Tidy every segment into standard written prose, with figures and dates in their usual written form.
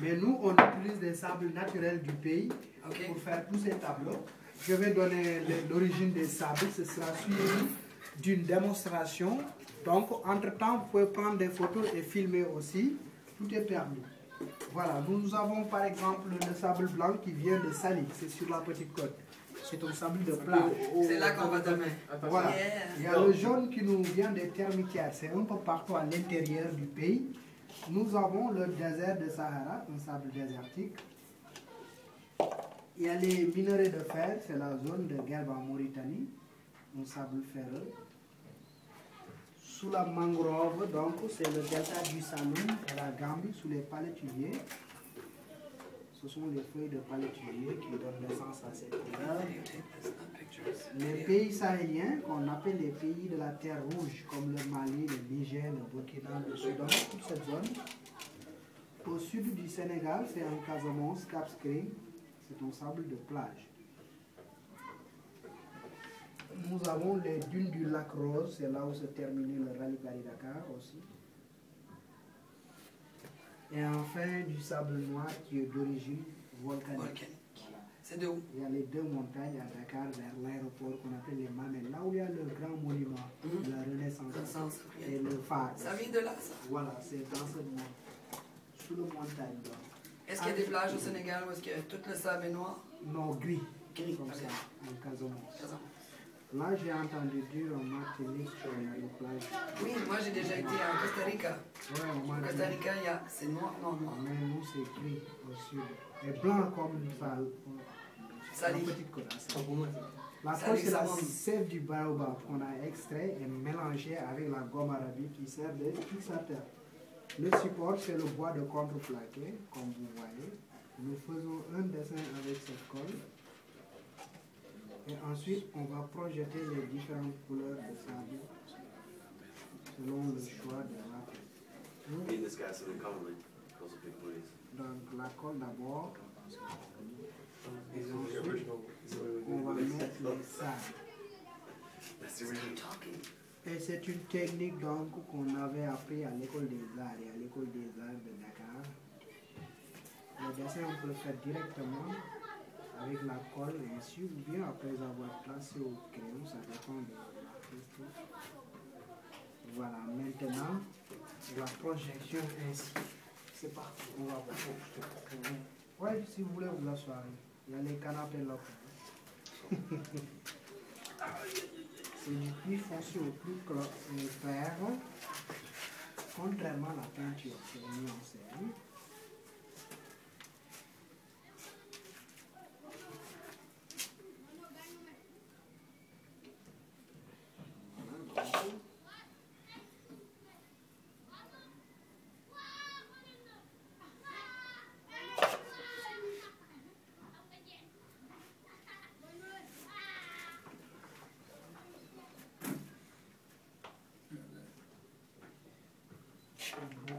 Mais nous, on utilise des sables naturels du pays pour faire tous ces tableaux. Je vais donner l'origine des sables. Ce sera suivi d'une démonstration. Donc, entre-temps, vous pouvez prendre des photos et filmer aussi. Tout est permis. Voilà, nous avons par exemple le sable blanc qui vient de Sali. C'est sur la petite côte. C'est un sable de plage. C'est là qu'on va demain. Voilà. Il y a le jaune qui nous vient des termitières. C'est un peu partout à l'intérieur du pays. Nous avons le désert de Sahara, un sable désertique. Il y a les minerais de fer, c'est la zone de Guelb en Mauritanie, un sable ferreux. Sous la mangrove, donc, c'est le delta du Saloum et la Gambie, sous les palétuviers. Ce sont les feuilles de palétuvier qui donnent naissance à cette couleur. Les pays sahéliens, qu'on appelle les pays de la terre rouge, comme le Mali, le Niger, le Burkina, le Soudan, toute cette zone. Au sud du Sénégal, c'est un Casamance, Cap Skirring, c'est un sable de plage. Nous avons les dunes du lac Rose, c'est là où se terminait le rallye Paris-Dakar aussi. Et enfin, du sable noir qui est d'origine volcanique. Voilà. C'est de où? Il y a les deux montagnes à Dakar vers l'aéroport qu'on appelle les Mamelles. Là où il y a le grand monument de la Renaissance et le phare. Ça vient de là, ça? Voilà, c'est dans ce monde, sous le montagne. Est-ce qu'il y a des plages au Sénégal où est-ce que tout le sable est noir? Non, gris. Gris, Comme ça, en Casamance. Là, j'ai entendu dire en Martinique qu'il y a des plages. Oui, moi j'ai déjà été en Costa Rica. Ouais, Au Costa Rica, c'est noir, noir, noir. Mais nous, c'est gris au sud. Et blanc comme ça. Sali. La côte, c'est la sève du baobab qu'on a extrait et mélangé avec la gomme arabique qui sert de fixateur. Le support, c'est le bois de contreplaqué, comme vous voyez. Nous faisons un dessin avec cette colle. Et ensuite, on va projeter les différentes couleurs de sable selon le choix de la. Donc, la colle d'abord. Et ensuite, on va mettre les sables. Et c'est une technique donc qu'on avait appris à l'école des arts et à l'école des arts de Dakar. Le dessin, on peut le faire directement avec la colle ainsi ou bien après avoir tracé au crayon, ça dépend de l'artiste. Voilà, maintenant la projection ainsi. C'est parti, on va voir. Ouais, si vous voulez vous asseoir, il y a les canapés là. C'est du plus foncé au plus clair, contrairement à la peinture qui est mise en série.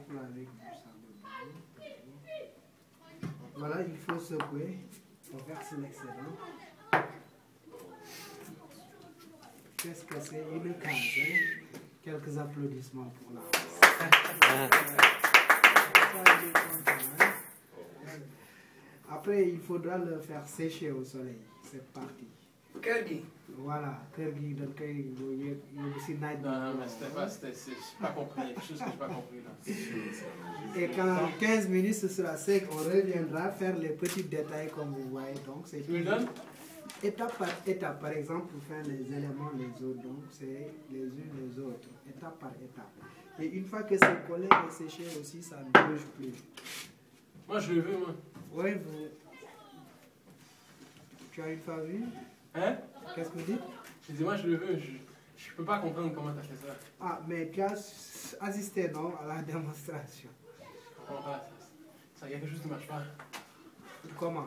Avec du sable blanc. Voilà, il faut secouer pour verser l'excédent. Qu'est-ce que c'est? Une case, hein? Quelques applaudissements pour la. Après, il faudra le faire sécher au soleil. C'est parti. Kirby. Voilà, Kirby, donc il y a aussi Night. Non, mais j'ai pas compris, il y a quelque chose que j'ai pas compris là. Et quand 15 minutes ce sera sec, on reviendra faire les petits détails comme vous voyez. Donc c'est étape par étape. Par exemple, pour faire les éléments les autres, donc c'est les unes les autres, étape par étape. Et une fois que c'est collé et séché aussi, ça ne bouge plus. Moi je le veux, moi. Oui, vous. Tu as une fois vu? Hein? Qu'est-ce que vous dites? Je dis, moi je le veux, je peux pas comprendre comment tu as fait ça. Ah, mais tu as assisté, non, à la démonstration. Je comprends pas, ça y a quelque chose qui marche pas. Comment?